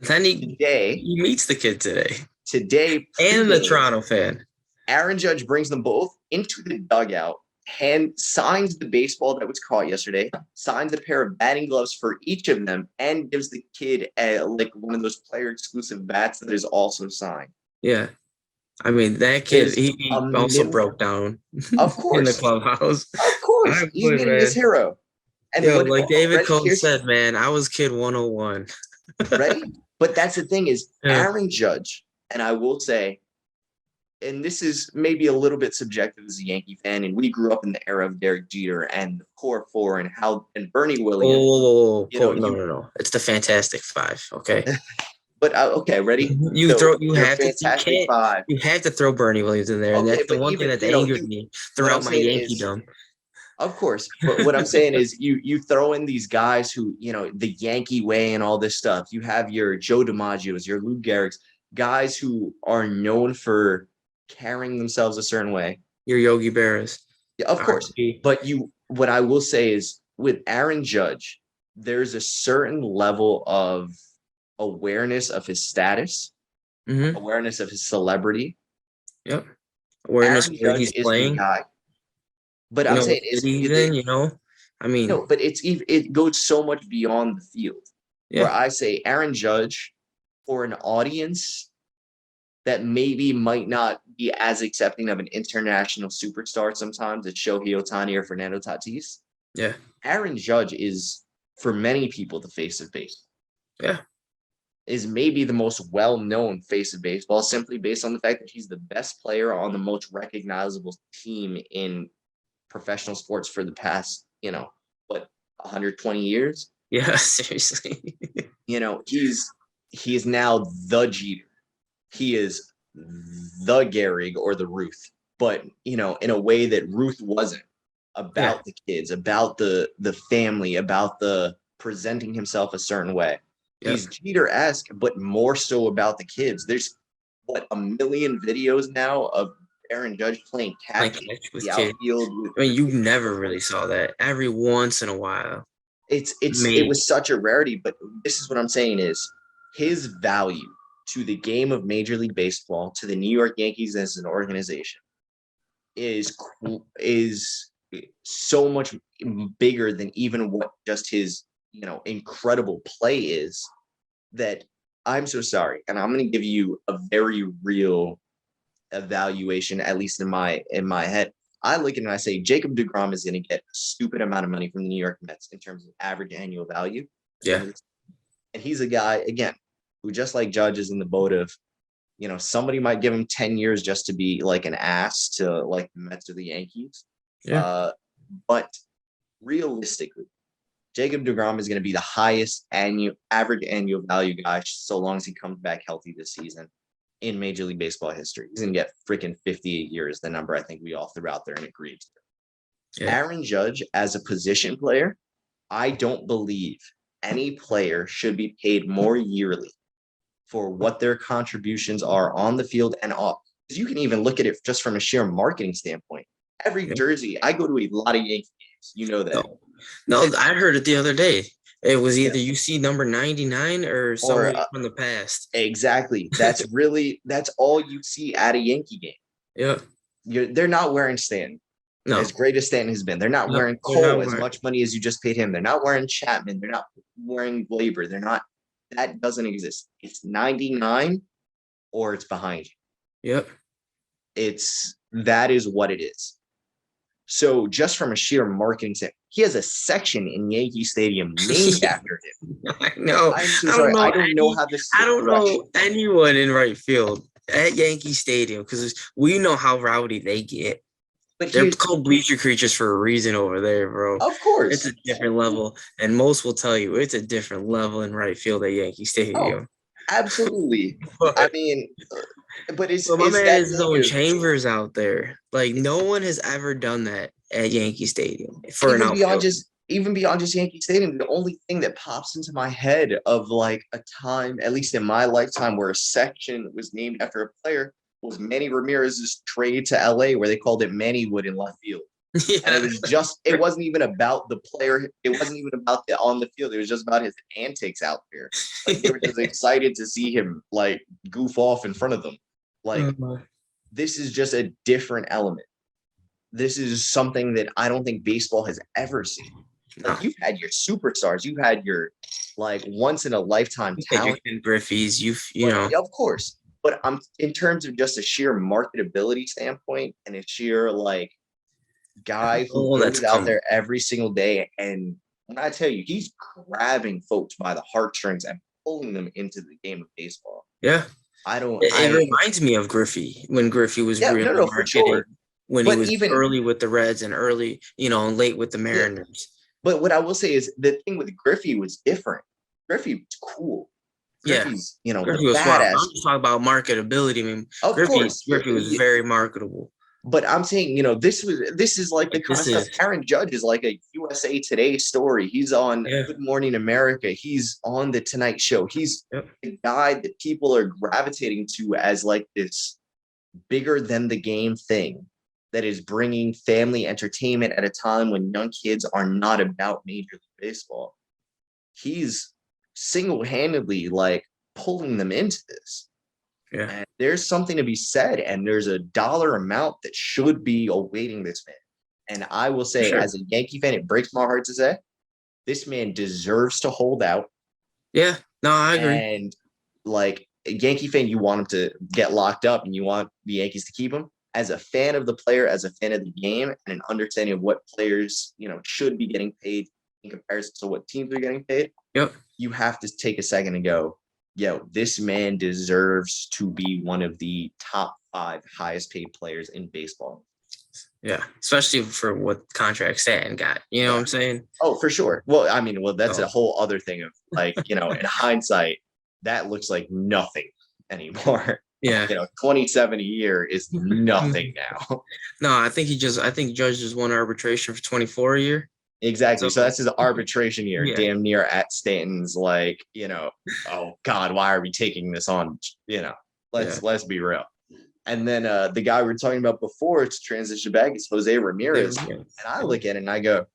Then Today, he meets the kid today, today and the pregame, Toronto fan. Aaron Judge brings them both into the dugout, signs the baseball that was caught yesterday, signs a pair of batting gloves for each of them, and gives the kid like one of those player exclusive bats that is also signed. Yeah, I mean that kid. Is He a also mil- broke down of in the course, clubhouse. of course, I he's would, made him his man. hero. And Yo, what like David ready? Cole Here's said, man, I was kid 101. ready. But that's the thing is Yeah, Aaron Judge, and I will say, and this is maybe a little bit subjective as a Yankee fan, and we grew up in the era of Derek Jeter and the core four and Bernie Williams. You know, No, you no, no. It's the Fantastic Five. Okay, but okay, ready? you So throw. You your have to. You Fantastic can't. Five. You have to throw Bernie Williams in there, and Okay, that's the but one thing even that's angered you me what I'm throughout my saying is, Yankeedom. of course, but what I'm saying is you throw in these guys who, the Yankee way and all this stuff. You have your Joe DiMaggios, your Lou Gehrig's, guys who are known for carrying themselves a certain way. Your Yogi Berras. Yeah, of course. RP. But what I will say is with Aaron Judge, there's a certain level of awareness of his status, Mm-hmm. awareness of his celebrity. Yep. Awareness Aaron where Judge he's is the playing. guy. But You I'm know what saying is city he's in. You know. I mean, no, but it goes so much beyond the field. Where yeah, I say Aaron Judge for an audience that maybe might not be as accepting of an international superstar sometimes, it's Shohei Ohtani or Fernando Tatis. yeah, Aaron Judge is, for many people, the face of baseball. yeah, Is maybe the most well-known face of baseball simply based on the fact that he's the best player on the most recognizable team in professional sports for the past, 120 years. yeah. Seriously. He's now the Jeter. He is the Gehrig or the Ruth, but in a way that Ruth wasn't, Yeah, about the kids, about the family, about the presenting himself a certain way. yeah. He's Jeter-esque, but more so about the kids. There's a million videos now of Aaron Judge playing Like catch in catch with the kids. outfield with I mean, you never people. really saw that. Every once in a while, It maybe. was such a rarity, but this is what I'm saying is his value to the game of Major League Baseball, to the New York Yankees as an organization, is so much bigger than even what just his incredible play is. That I'm so sorry, and I'm going to give you a very real evaluation, at least in my head. I look at it and I say Jacob DeGrom is going to get a stupid amount of money from the New York Mets in terms of average annual value at the Yeah, end of this. And he's a guy, again, who just like Judge is in the boat of, somebody might give him 10 years just to be like an ass to like the Mets or the Yankees. yeah, But realistically, Jacob DeGrom is going to be the highest average annual value guy so long as he comes back healthy this season in Major League Baseball history. He's going to get freaking 58 years, the number I think we all threw out there and agreed to. yeah, Aaron Judge, as a position player, I don't believe any player should be paid more yearly for what their contributions are on the field and off. Because you can even look at it just from a sheer marketing standpoint. Every yeah. jersey, I go to a lot of Yankee games. You know that. No, no. I heard it the other day. It was Yeah. either you see number 99 or Or somebody from the past. exactly. That's all you see at a Yankee game. Yeah, They're not wearing Stanton. No. as great as Stanton has been. They're not Yep. wearing They're not Cole as wearing. much money as you just paid him. They're not wearing Chapman. They're not wearing Glaber. They're not. That doesn't exist. It's 99 or it's behind you. Yep. That is what it is. So just from a sheer marketing standpoint, he has a section in Yankee Stadium named after him. I know. I'm so I don't sorry. know I don't know any. how this I don't fresh. know anyone in right field at Yankee Stadium because we know how rowdy they get. But They're here's, called bleacher creatures for a reason over there, bro. of It's course. a different level, and most will tell you it's a different level in right field at Yankee Oh, Stadium. absolutely. I But, mean, but but my it's man that is thing throwing of Chambers out there. Like no one has ever done that at Yankee Stadium for an outfield. even beyond just Yankee Stadium. The only thing that pops into my head of like a time, at least in my lifetime, where a section was named after a player was Manny Ramirez's trade to LA, where they called it Mannywood in left field. And Yeah. it wasn't even about the player. It wasn't even about the on the field. It was just about his antics out there. Like they were just excited to see him like goof off in front of them. Like this is just a different element. This is something that I don't think baseball has ever seen. No. Like you've had your superstars, you've had your like once in a lifetime You had your talent. Ken Griffey's, you But know. yeah, of course. But I'm in terms of just a sheer marketability standpoint and a sheer like guy who Oh, that's goes out coming. there every single day. And when I tell you, he's grabbing folks by the heartstrings and pulling them into the game of baseball. Yeah. I don't, It reminds me of Griffey when Griffey was yeah, really no, no, for marketed sure. when he But was even, early with the Reds and early, and late with the yeah, Mariners. but what I will say is the thing with Griffey was different. Griffey was cool. Yeah. Griffey's, the Griffey was swap. badass. I'm just talking about marketability. I mean, Of Griffey course. Griffey was very marketable. But I'm saying, this is like the Like kind of this stuff. is Aaron Judge is like a USA Today story. He's on yeah. Good Morning America. He's on the Tonight Show. He's Yep. the guy that people are gravitating to as like this bigger than the game thing that is bringing family entertainment at a time when young kids are not about Major League Baseball. He's single-handedly like pulling them into this. Yeah. And there's something to be said, and there's a dollar amount that should be awaiting this man. And I will say, Sure. as a Yankee fan, it breaks my heart to say this man deserves to hold out. Yeah. No, I agree. And like a Yankee fan, you want him to get locked up and you want the Yankees to keep him. As a fan of the player, as a fan of the game, and an understanding of what players, should be getting paid in comparison to what teams are getting paid, Yep. you have to take a second and go, this man deserves to be one of the top 5 highest paid players in baseball. Yeah. Especially for what contract Stanton got. You know what I'm saying? Oh, for sure. Well, I mean, that's So. a whole other thing of like, in hindsight, that looks like nothing anymore. Yeah. 27 a year is nothing now. No, I think Judge just won arbitration for 24 a year. Exactly. So that's his arbitration year, Yeah. damn near at Stanton's like, oh God, why are we taking this on? Let's be real. And then the guy we were talking about before to transition back is Jose Ramirez. And I look at it and I go,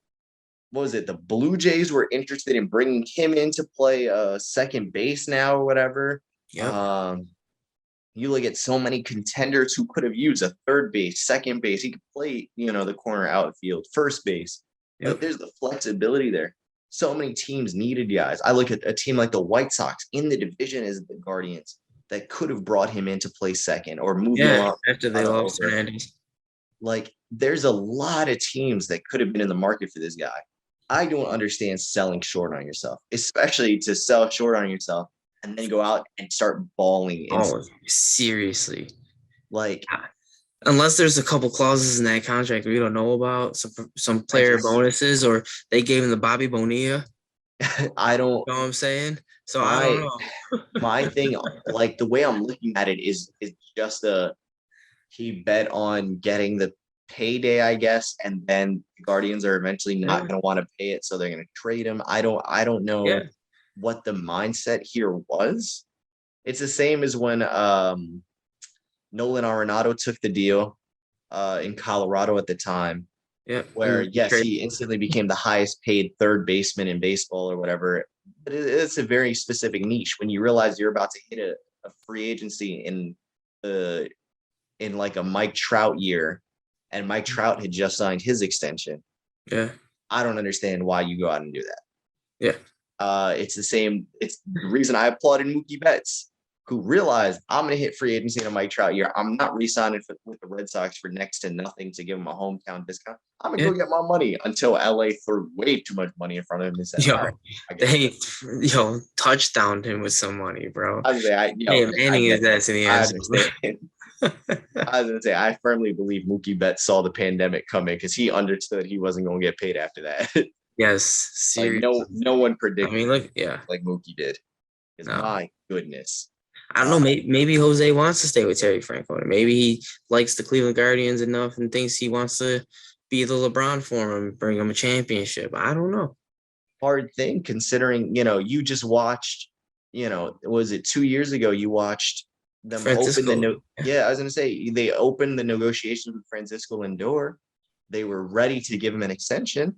what was it? The Blue Jays were interested in bringing him in to play second base now or whatever. Yep. You look at so many contenders who could have used a third base, second base. He could play, the corner outfield, first base. Yep. Like there's the flexibility there. So many teams needed guys. I look at a team like the White Sox in the division as the Guardians that could have brought him in to play second or move him up after they lost over. Hernandez. Like there's a lot of teams that could have been in the market for this guy. I don't understand selling short on yourself, especially to sell short on yourself and then go out and start balling. Oh, seriously. Like, unless there's a couple clauses in that contract we don't know about, some player bonuses, or they gave him the Bobby Bonilla. I don't know what I'm saying. So I don't know. My thing, like the way I'm looking at it is just he bet on getting the payday, I guess, and then the Guardians are eventually not going to want to pay it, so they're going to trade him. I don't know what the mindset here was. It's the same as when Nolan Arenado took the deal in Colorado at the time. Yeah. Where yes, he instantly became the highest paid third baseman in baseball or whatever. But it's a very specific niche. When you realize you're about to hit a free agency in like a Mike Trout year, and Mike Trout had just signed his extension. Yeah. I don't understand why you go out and do that. Yeah. It's the same. It's the reason I applauded Mookie Betts, who realized I'm going to hit free agency on Mike Trout year. I'm not re-signing with the Red Sox for next to nothing to give him a hometown discount. I'm going to Yeah. go get my money until LA threw way too much money in front of him and said, Yo, all right, I get it. they touchdowned him with some money, bro. I was gonna say, Hey, I Manning get is it. ass in the I end zone. understand. I was gonna say, I firmly believe Mookie Betts saw the pandemic coming because he understood he wasn't going to get paid after that. Yes, Like seriously. no one I predicted mean, look, yeah. like Mookie did. Because No, my goodness. I don't know. Maybe Jose wants to stay with Terry Francona. Maybe he likes the Cleveland Guardians enough and thinks he wants to be the LeBron for him, bring him a championship. I don't know. Hard thing considering, you just watched, was it 2 years ago you watched them open Francisco. yeah, I was gonna say they opened the negotiations with Francisco Lindor. They were ready to give him an extension,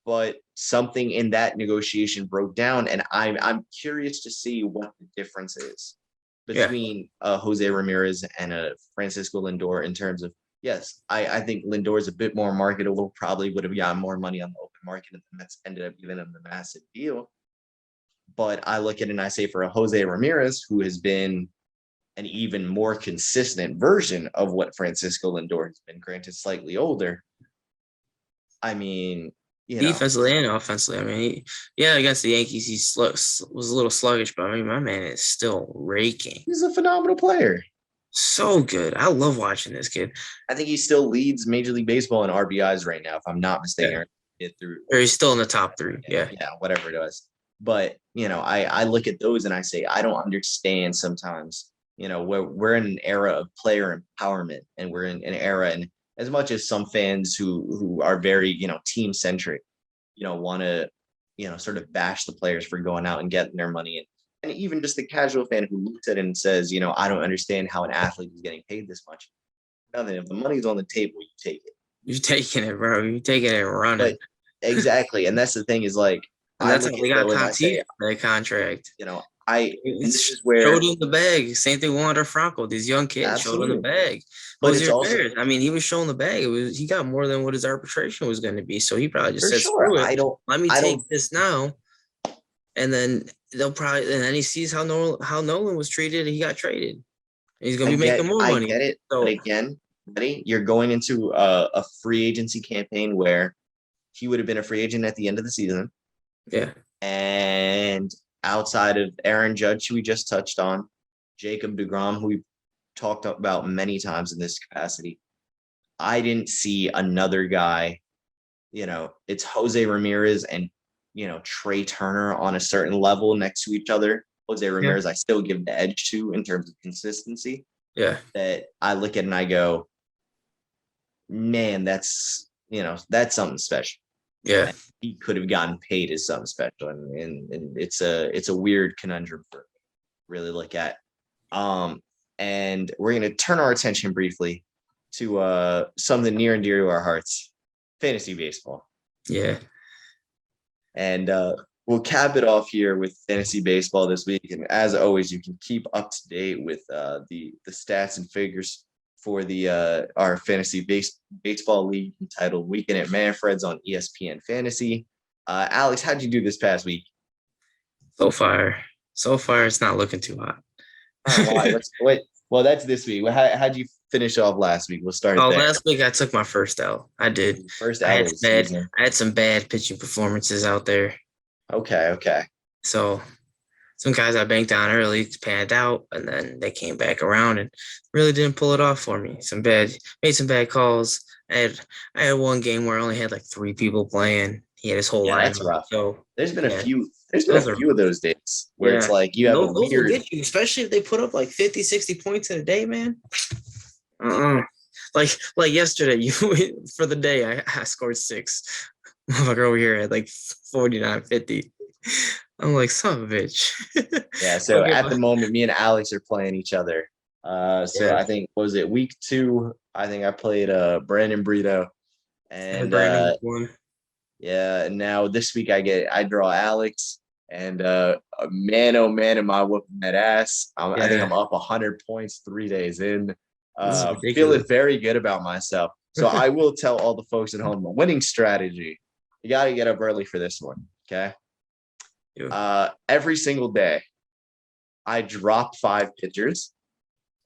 but something in that negotiation broke down, and I'm curious to see what the difference is Yeah. between Jose Ramirez and a Francisco Lindor in terms of, yes, I think Lindor is a bit more marketable, probably would have gotten more money on the open market, and that's ended up giving him the massive deal. But I look at it and I say, for a Jose Ramirez, who has been an even more consistent version of what Francisco Lindor has been, granted slightly older. I mean, Defensively and offensively. I mean, against the Yankees, he was a little sluggish, but I mean, my man is still raking. he's a phenomenal player. So good. I love watching this kid. I think he still leads Major League Baseball in RBIs right now, if I'm not mistaken. Yeah. Through, or he's still in the top 3. Yeah. Yeah, whatever it was. But, I look at those and I say, I don't understand sometimes, we're in an era of player empowerment, and we're in an era, and as much as some fans who are very, team centric, want to, sort of bash the players for going out and getting their money. And even just the casual fan who looks at it and says, I don't understand how an athlete is getting paid this much. Nothing. If the money's on the table, you take it. You're taking it, bro. You're taking it and running. But exactly. And that's the thing is, like, and that's how they got Tatis for that contract. And this is where showed him the bag. Same thing with Wander Franco. These young kids showed him the bag. But it's also, I mean, he was showing the bag. He got more than what his arbitration was going to be. So he probably just said, sure. Screw it. Let me take this now. And then and then he sees how Nolan was treated. He got traded. He's going to be making more money. I get it. So, but again, buddy, you're going into a free agency campaign where he would have been a free agent at the end of the season. Yeah. And outside of Aaron Judge, who we just touched on, Jacob deGrom, who we've talked about many times in this capacity, I didn't see another guy. It's Jose Ramirez and, Trey Turner on a certain level next to each other. Jose Ramirez, I still give the edge to in terms of consistency. Yeah. That I look at and I go, man, that's something special. Yeah. And he could have gotten paid as something special. And it's a weird conundrum for really look at. And we're going to turn our attention briefly to something near and dear to our hearts, fantasy baseball. Yeah. And we'll cap it off here with fantasy baseball this week. And as always, you can keep up to date with the stats and figures for the our fantasy baseball league entitled Weekend at Manfred's on ESPN Fantasy. Alex, how'd you do this past week? So far, it's not looking too hot. Well, that's this week. How'd you finish off last week? We'll start there. Last week I took my first L. I did. First L. I had some bad pitching performances out there. Okay. So some guys I banked on early panned out, and then they came back around and really didn't pull it off for me. Made some bad calls. I had one game where I only had like 3 people playing. He had his whole lineup. That's rough. So there's been a few. There's been a few of those days where it's like you have those a weird. Will get you, especially if they put up like 50, 60 points in a day, man. Like yesterday, for the day, I scored 6. Motherfucker over here at like 49, 50. I'm like, son of a bitch. Yeah, so at the moment, me and Alex are playing each other. I think, was it week 2? I think I played Brandon Brito. And and now this week I draw Alex. And man, oh man, am I whooping that ass. I think I'm up 100 points 3 days in. Feeling very good about myself. So I will tell all the folks at home the winning strategy. You got to get up early for this one. Okay. Every single day, I drop 5 pitchers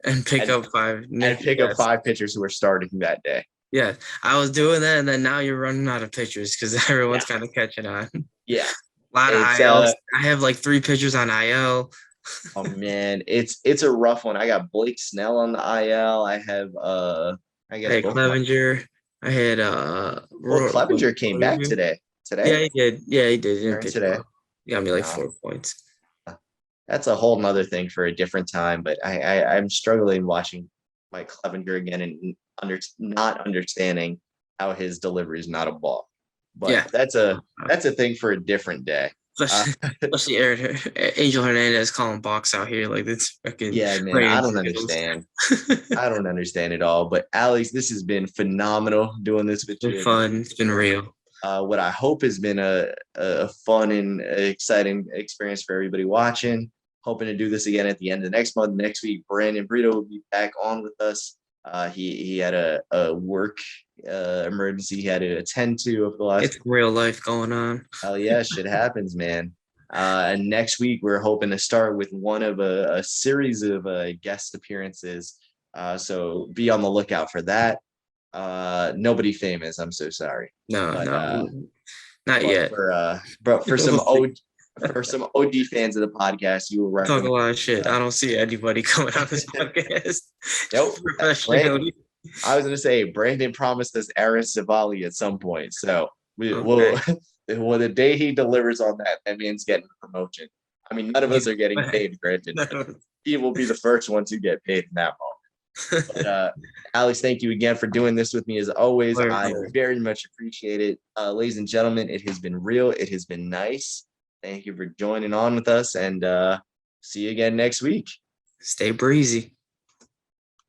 And pick and, up 5. and pick up 5 pitchers who are starting that day. Yeah, I was doing that, and then now you're running out of pitchers because everyone's kind of catching on. Yeah. A lot of It's ILs. I have like 3 pitchers on IL. oh man, it's a rough one. I got Blake Snell on the IL. I have I guess Hey, both Clevenger. I had well, Clevenger came back today. Yeah, Today? he did. Yeah, he did. He didn't Or pitch today. well. He got me like No. 4 points. That's a whole nother thing for a different time. But I'm struggling watching Mike Clevenger again and not understanding how his delivery is not a ball. But Yeah, that's a thing for a different day. especially Angel Hernandez calling box out here like it's fucking Yeah, man, I raining don't tomatoes. understand. I don't understand it all. But Alex, this has been phenomenal doing this with It's been you. fun. It's been real. What I hope has been a fun and exciting experience for everybody watching. Hoping to do this again at the end of next month. Next week, Brandon Brito will be back on with us. He had a work emergency he had to attend to over the last. It's real life going on. Hell yeah, shit happens, man. And next week we're hoping to start with one of a series of guest appearances. So be on the lookout for that. Nobody famous. I'm so sorry. No, But, no, not but yet. for some for some OG fans of the podcast, you will Talk recommend. a lot of shit. I don't see anybody coming on this podcast Nope. professionally. I was gonna say Brandon promised us Aaron Savali at some point, so we Okay. will. Well, the day he delivers on that, that means getting a promotion. I mean, none of us are getting paid, granted. He will be the first one to get paid in that moment. But Alex, thank you again for doing this with me as always. I very much appreciate it. Ladies and gentlemen, it has been real. It has been nice. Thank you for joining on with us, and see you again next week. Stay breezy.